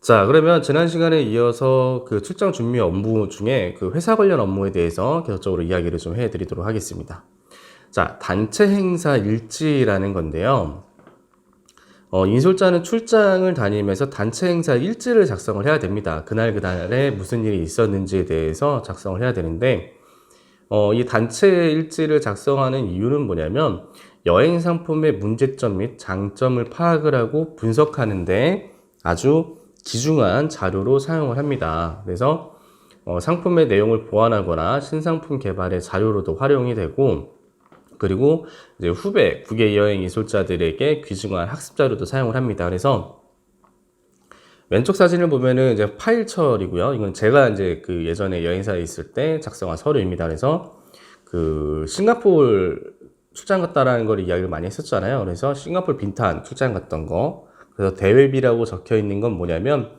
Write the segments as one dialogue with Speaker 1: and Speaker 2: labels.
Speaker 1: 자, 그러면 지난 시간에 이어서 그 출장 준비 업무 중에 그 회사 관련 업무에 대해서 계속적으로 이야기를 좀 해드리도록 하겠습니다. 자, 단체 행사 일지라는 건데요. 인솔자는 출장을 다니면서 단체 행사 일지를 작성을 해야 됩니다. 그날에 무슨 일이 있었는지에 대해서 작성을 해야 되는데, 이 단체 일지를 작성하는 이유는 뭐냐면, 여행 상품의 문제점 및 장점을 파악을 하고 분석하는데 아주 귀중한 자료로 사용을 합니다. 그래서 상품의 내용을 보완하거나 신상품 개발의 자료로도 활용이 되고, 그리고 이제 후배 국외 여행 인솔자들에게 귀중한 학습 자료도 사용을 합니다. 그래서 왼쪽 사진을 보면은 이제 파일철이고요. 이건 제가 이제 그 예전에 여행사에 있을 때 작성한 서류입니다. 그래서 그 싱가포르 출장 갔다라는 걸 이야기를 많이 했었잖아요. 그래서 싱가포르 빈탄 출장 갔던 거. 그래서 대회비라고 적혀 있는 건 뭐냐면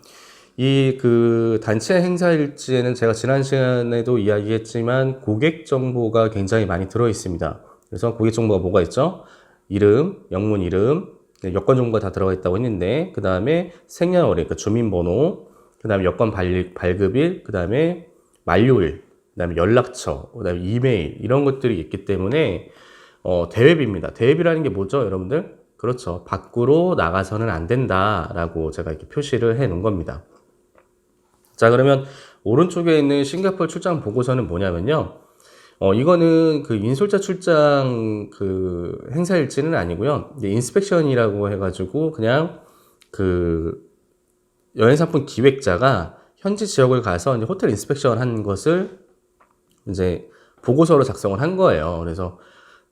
Speaker 1: 이 그 단체 행사 일지에는 제가 지난 시간에도 이야기했지만 고객 정보가 굉장히 많이 들어 있습니다. 그래서 고객 정보가 뭐가 있죠? 이름, 영문 이름, 여권 정보가 다 들어가 있다고 했는데, 그 다음에 생년월일, 그러니까 주민번호, 그 다음에 여권 발급일, 그 다음에 만료일, 그 다음에 연락처, 그 다음에 이메일, 이런 것들이 있기 때문에, 대회비입니다. 대회비라는 게 뭐죠, 여러분들? 그렇죠. 밖으로 나가서는 안 된다라고 제가 이렇게 표시를 해 놓은 겁니다. 자, 그러면 오른쪽에 있는 싱가포르 출장 보고서는 뭐냐면요. 이거는 그 인솔자 출장 그 행사 일지는 아니고요. 이제 인스펙션이라고 해가지고 그냥 그 여행상품 기획자가 현지 지역을 가서 이제 호텔 인스펙션 한 것을 이제 보고서로 작성을 한 거예요. 그래서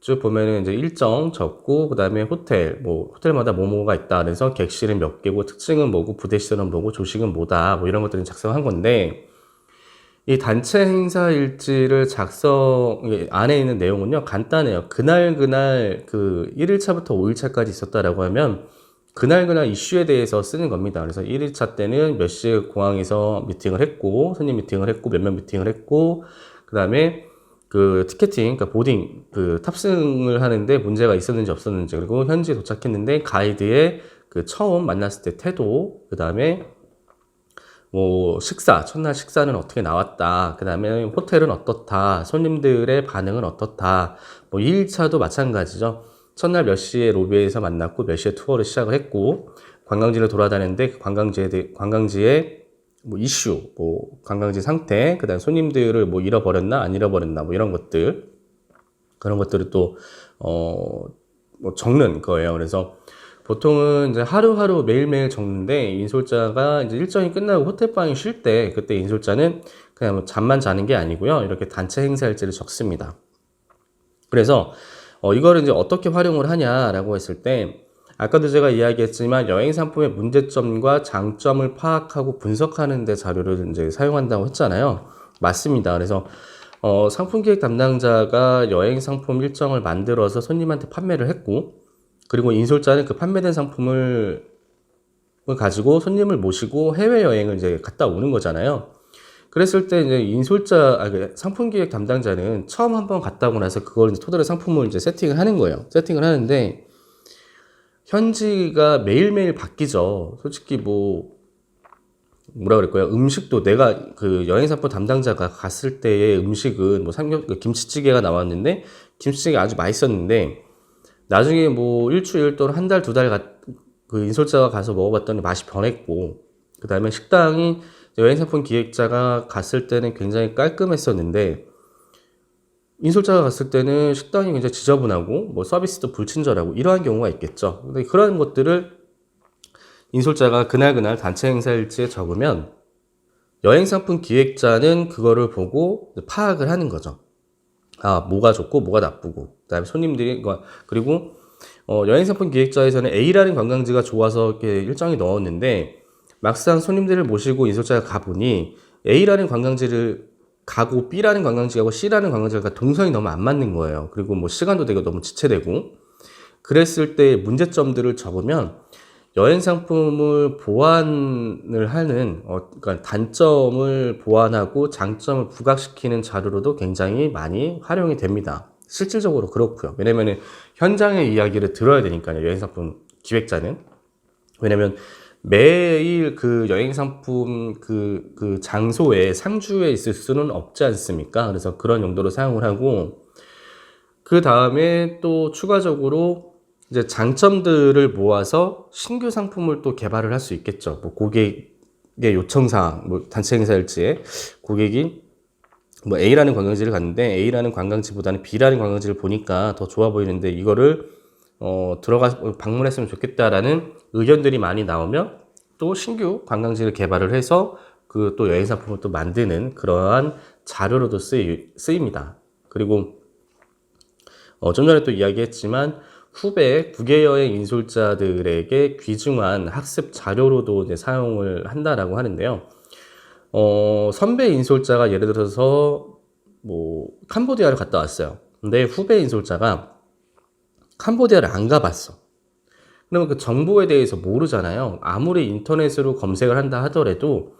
Speaker 1: 쭉 보면은 이제 일정 적고, 그 다음에 호텔마다 뭐뭐가 있다. 그래서 객실은 몇 개고, 특징은 뭐고, 부대시설은 뭐고, 조식은 뭐다. 뭐 이런 것들을 작성한 건데, 이 단체 행사 일지를 안에 있는 내용은요, 간단해요. 그날 그 1일차부터 5일차까지 있었다라고 하면, 그날 이슈에 대해서 쓰는 겁니다. 그래서 1일차 때는 몇 시에 공항에서 미팅을 했고, 손님 미팅을 했고, 몇 명 미팅을 했고, 그 다음에 그 티켓팅, 그러니까 보딩, 그 탑승을 하는데 문제가 있었는지 없었는지, 그리고 현지에 도착했는데 가이드의 그 처음 만났을 때 태도, 그 다음에 뭐 첫날 식사는 어떻게 나왔다, 그 다음에 호텔은 어떻다, 손님들의 반응은 어떻다, 뭐 2일차도 마찬가지죠. 첫날 몇 시에 로비에서 만났고 몇 시에 투어를 시작을 했고, 관광지를 돌아다녔는데 그 관광지의 뭐 이슈, 뭐 관광지 상태, 그 다음 손님들을 뭐 잃어버렸나 안 잃어버렸나 뭐 이런 것들, 그런 것들을 또 뭐 적는 거예요. 그래서 보통은 이제 하루하루 매일매일 적는데, 인솔자가 이제 일정이 끝나고 호텔방에 쉴 때, 그때 인솔자는 그냥 뭐 잠만 자는 게 아니고요. 이렇게 단체 행사 일지를 적습니다. 그래서 이거를 이제 어떻게 활용을 하냐라고 했을 때, 아까도 제가 이야기했지만 여행 상품의 문제점과 장점을 파악하고 분석하는 데 자료를 이제 사용한다고 했잖아요. 맞습니다. 그래서 상품 기획 담당자가 여행 상품 일정을 만들어서 손님한테 판매를 했고, 그리고 인솔자는 그 판매된 상품을 가지고 손님을 모시고 해외여행을 이제 갔다 오는 거잖아요. 그랬을 때 이제 그 상품 기획 담당자는 처음 한번 갔다 오고 나서 그걸 이제 토대로 상품을 이제 세팅을 하는 거예요. 세팅을 하는데, 현지가 매일매일 바뀌죠. 솔직히 뭐라 그럴까요? 음식도 내가 그 여행사건 담당자가 갔을 때의 음식은 김치찌개가 나왔는데, 김치찌개가 아주 맛있었는데, 나중에 뭐 일주일 또는 한 달, 두 달 그 인솔자가 가서 먹어봤더니 맛이 변했고, 그 다음에 식당이 여행상품 기획자가 갔을 때는 굉장히 깔끔했었는데, 인솔자가 갔을 때는 식당이 굉장히 지저분하고, 뭐 서비스도 불친절하고, 이러한 경우가 있겠죠. 근데 그런 것들을 인솔자가 그날 단체 행사 일지에 적으면, 여행상품 기획자는 그거를 보고 파악을 하는 거죠. 아, 뭐가 좋고 뭐가 나쁘고, 그다음에 그리고 여행상품 기획자에서는 A라는 관광지가 좋아서 이렇게 일정이 넣었는데, 막상 손님들을 모시고 인솔자가 가보니 A라는 관광지를 가고 B라는 관광지하고 C라는 관광지가 동선이 너무 안 맞는 거예요. 그리고 뭐 시간도 되게 너무 지체되고, 그랬을 때 문제점들을 적으면 여행 상품을 보완을 하는, 그러니까 단점을 보완하고 장점을 부각시키는 자료로도 굉장히 많이 활용이 됩니다. 실질적으로 그렇고요. 왜냐면은 현장의 이야기를 들어야 되니까요. 여행 상품 기획자는. 왜냐면 매일 그 여행 상품 그 장소에 상주에 있을 수는 없지 않습니까? 그래서 그런 용도로 사용을 하고, 그 다음에 또 추가적으로 이제 장점들을 모아서 신규 상품을 또 개발을 할 수 있겠죠. 뭐 고객의 요청사항, 뭐 단체 행사일지에 고객이 뭐 A라는 관광지를 갔는데 A라는 관광지보다는 B라는 관광지를 보니까 더 좋아 보이는데 이거를 방문했으면 좋겠다라는 의견들이 많이 나오면 또 신규 관광지를 개발을 해서 그 또 여행 상품을 또 만드는 그러한 자료로도 쓰입니다. 그리고 좀 전에 또 이야기했지만 후배 국외여행 인솔자들에게 귀중한 학습 자료로도 이제 사용을 한다라고 하는데요. 선배 인솔자가 예를 들어서 뭐 캄보디아를 갔다 왔어요. 근데 후배 인솔자가 캄보디아를 안 가봤어. 그러면 그 정보에 대해서 모르잖아요. 아무리 인터넷으로 검색을 한다 하더라도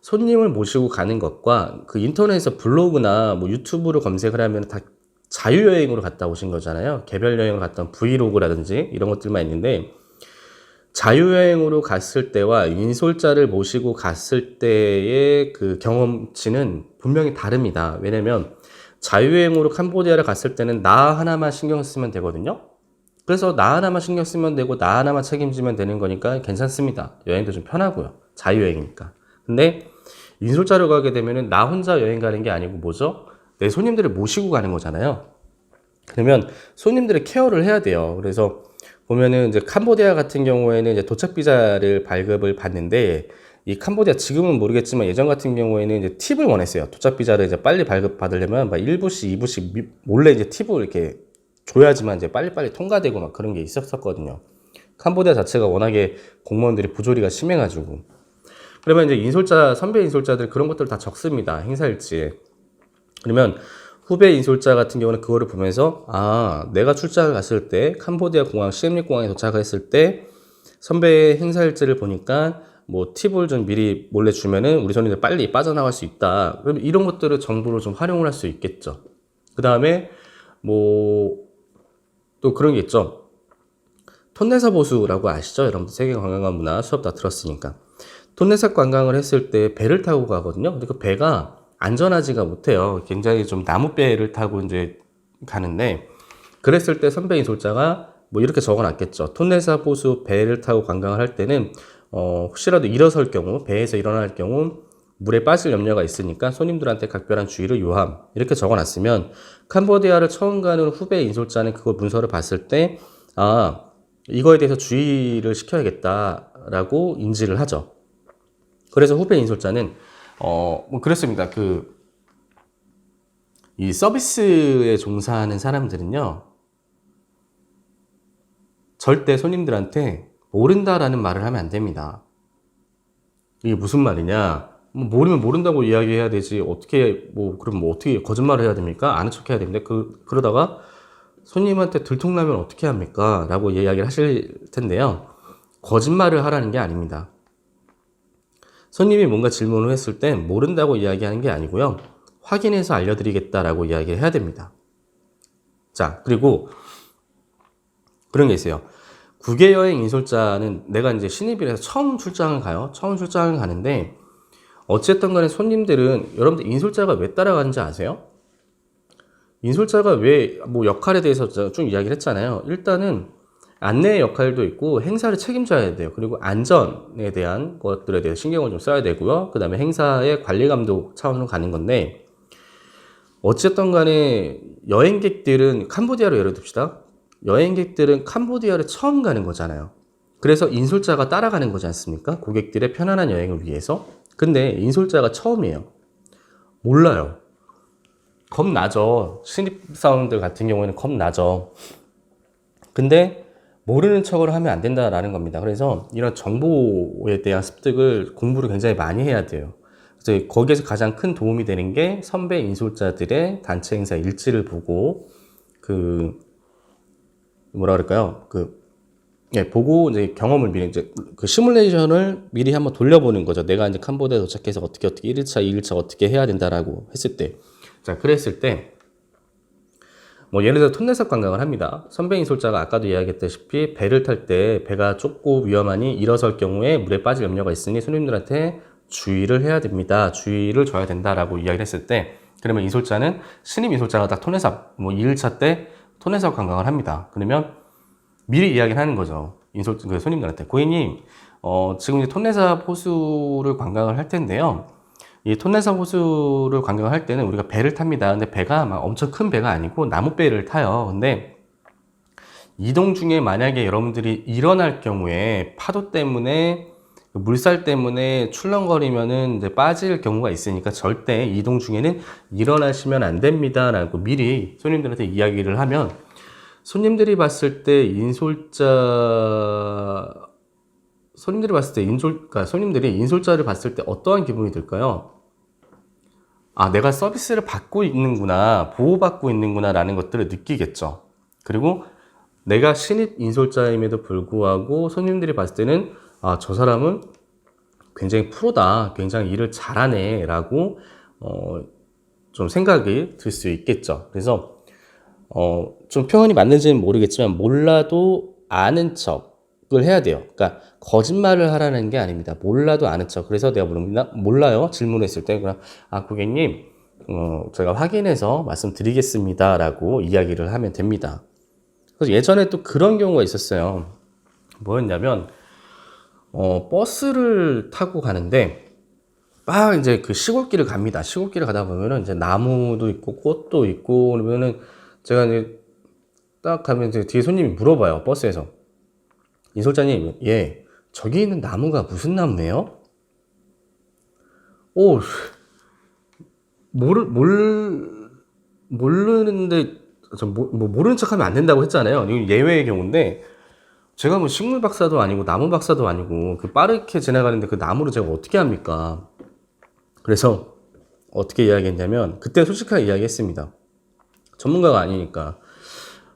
Speaker 1: 손님을 모시고 가는 것과 그 인터넷에서 블로그나 뭐 유튜브로 검색을 하면 다 자유여행으로 갔다 오신 거잖아요. 개별 여행으로 갔다 온 브이로그라든지 이런 것들만 있는데, 자유여행으로 갔을 때와 인솔자를 모시고 갔을 때의 그 경험치는 분명히 다릅니다. 왜냐면 자유여행으로 캄보디아를 갔을 때는 나 하나만 신경 쓰면 되거든요. 그래서 나 하나만 신경 쓰면 되고 나 하나만 책임지면 되는 거니까 괜찮습니다. 여행도 좀 편하고요. 자유여행이니까. 근데 인솔자로 가게 되면은 나 혼자 여행 가는 게 아니고 뭐죠? 내 손님들을 모시고 가는 거잖아요. 그러면 손님들의 케어를 해야 돼요. 그래서 보면은 이제 캄보디아 같은 경우에는 이제 도착 비자를 발급을 받는데, 이 캄보디아 지금은 모르겠지만 예전 같은 경우에는 이제 팁을 원했어요. 도착 비자를 이제 빨리 발급 받으려면 막 1부씩 2부씩 몰래 이제 팁을 이렇게 줘야지만 이제 빨리빨리 통과되고 막 그런 게 있었거든요. 캄보디아 자체가 워낙에 공무원들이 부조리가 심해가지고. 그러면 이제 선배 인솔자들 그런 것들 다 적습니다. 행사일지에. 그러면 후배 인솔자 같은 경우는 그거를 보면서, 내가 출장을 갔을 때 캄보디아 공항 시엠립 공항에 도착했을 때 선배의 행사일지를 보니까 뭐 팁을 좀 미리 몰래 주면은 우리 손님들 빨리 빠져나갈 수 있다. 그럼 이런 것들을 정보로 좀 활용을 할 수 있겠죠. 그 다음에 뭐 또 그런 게 있죠. 톤레사 보수라고 아시죠? 여러분들 세계 관광과 문화 수업 다 들었으니까. 톤레사 관광을 했을 때 배를 타고 가거든요. 근데 그 배가 안전하지가 못해요. 굉장히 좀 나무배를 타고 이제 가는데, 그랬을 때 선배 인솔자가 뭐 이렇게 적어놨겠죠. 톤레사 보수 배를 타고 관광을 할 때는 혹시라도 일어설 경우, 배에서 일어날 경우 물에 빠질 염려가 있으니까 손님들한테 각별한 주의를 요함. 이렇게 적어놨으면 캄보디아를 처음 가는 후배 인솔자는 그거 문서를 봤을 때 이거에 대해서 주의를 시켜야겠다라고 인지를 하죠. 그래서 후배 인솔자는 뭐 그렇습니다. 이 서비스에 종사하는 사람들은요, 절대 손님들한테 모른다라는 말을 하면 안 됩니다. 이게 무슨 말이냐? 뭐 모르면 모른다고 이야기해야 되지. 그럼 뭐 어떻게 거짓말을 해야 됩니까? 아는 척 해야 됩니다. 그러다가 손님한테 들통나면 어떻게 합니까? 라고 이야기를 하실 텐데요. 거짓말을 하라는 게 아닙니다. 손님이 뭔가 질문을 했을 때 모른다고 이야기하는 게 아니고요. 확인해서 알려드리겠다라고 이야기를 해야 됩니다. 자, 그리고 그런 게 있어요. 국외여행 인솔자는 내가 이제 신입이라서 처음 출장을 가요. 처음 출장을 가는데 어쨌든 간에 손님들은, 여러분들 인솔자가 왜 따라가는지 아세요? 인솔자가 왜 뭐 역할에 대해서 좀 이야기를 했잖아요. 일단은 안내 역할도 있고 행사를 책임져야 돼요. 그리고 안전에 대한 것들에 대해서 신경을 좀 써야 되고요. 그 다음에 행사의 관리 감독 차원으로 가는 건데, 어쨌든 간에 여행객들은 캄보디아로 예를 듭시다. 여행객들은 캄보디아를 처음 가는 거잖아요. 그래서 인솔자가 따라가는 거지 않습니까? 고객들의 편안한 여행을 위해서. 근데 인솔자가 처음이에요. 몰라요. 겁나죠. 신입사원들 같은 경우에는 겁나죠. 근데 모르는 척을 하면 안 된다라는 겁니다. 그래서 이런 정보에 대한 습득을, 공부를 굉장히 많이 해야 돼요. 그래서 거기에서 가장 큰 도움이 되는 게 선배 인솔자들의 단체 행사 일지를 보고 보고 이제 경험을 미리 이제 그 시뮬레이션을 미리 한번 돌려보는 거죠. 내가 이제 캄보디아에 도착해서 어떻게 1일차, 2일차 어떻게 해야 된다라고 했을 때. 자, 그랬을 때 뭐 예를 들어 톤내석 관광을 합니다. 선배 인솔자가 아까도 이야기했다시피 배를 탈 때 배가 좁고 위험하니 일어설 경우에 물에 빠질 염려가 있으니 손님들한테 주의를 해야 됩니다. 주의를 줘야 된다라고 이야기를 했을 때, 그러면 인솔자는 신입 인솔자가 딱 톤내석 뭐 2일차 때 톤내석 관광을 합니다. 그러면 미리 이야기를 하는 거죠. 그 손님들한테. 고객님, 지금 이제 톤내삽 호수를 관광을 할 텐데요. 이 톤내삽 호수를 관광을 할 때는 우리가 배를 탑니다. 근데 배가 막 엄청 큰 배가 아니고 나무배를 타요. 근데 이동 중에 만약에 여러분들이 일어날 경우에 파도 때문에 물살 때문에 출렁거리면은 이제 빠질 경우가 있으니까 절대 이동 중에는 일어나시면 안 됩니다. 라고 미리 손님들한테 이야기를 하면 손님들이 봤을 때 그러니까 손님들이 인솔자를 봤을 때 어떠한 기분이 들까요? 아, 내가 서비스를 받고 있는구나, 보호받고 있는구나 라는 것들을 느끼겠죠. 그리고 내가 신입 인솔자임에도 불구하고 손님들이 봤을 때는 아, 저 사람은 굉장히 프로다, 굉장히 일을 잘하네 라고 좀 생각이 들 수 있겠죠. 그래서 좀 표현이 맞는지는 모르겠지만 몰라도 아는 척을 해야 돼요. 그러니까 거짓말을 하라는 게 아닙니다. 몰라도 아는 척. 그래서 내가 물어봅니다. 몰라요? 질문했을 때 그냥 아, 고객님, 제가 확인해서 말씀드리겠습니다 라고 이야기를 하면 됩니다. 그래서 예전에 또 그런 경우가 있었어요. 뭐였냐면 버스를 타고 가는데 막 이제 그 시골길을 갑니다. 시골길을 가다 보면은 이제 나무도 있고 꽃도 있고 그러면은 제가 이제 딱 가면 이제 뒤에 손님이 물어봐요. 버스에서. 인솔자님, 예, 저기 있는 나무가 무슨 나무예요? 오, 모르는데, 모르는 척 하면 안 된다고 했잖아요. 이건 예외의 경우인데, 제가 뭐 식물 박사도 아니고, 나무 박사도 아니고, 그 빠르게 지나가는데 그 나무를 제가 어떻게 합니까? 그래서 어떻게 이야기했냐면, 그때 솔직하게 이야기했습니다. 전문가가 아니니까.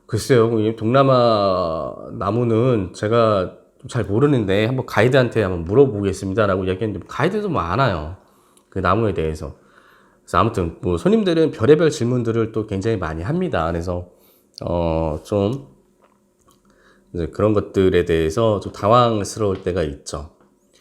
Speaker 1: 글쎄요, 이 동남아 나무는 제가 잘 모르는데 한번 가이드한테 한번 물어보겠습니다라고 이야기했는데 가이드도 뭐 안 와요. 그 나무에 대해서. 그래서 아무튼 뭐 손님들은 별의별 질문들을 또 굉장히 많이 합니다. 그래서 좀 이제 그런 것들에 대해서 좀 당황스러울 때가 있죠.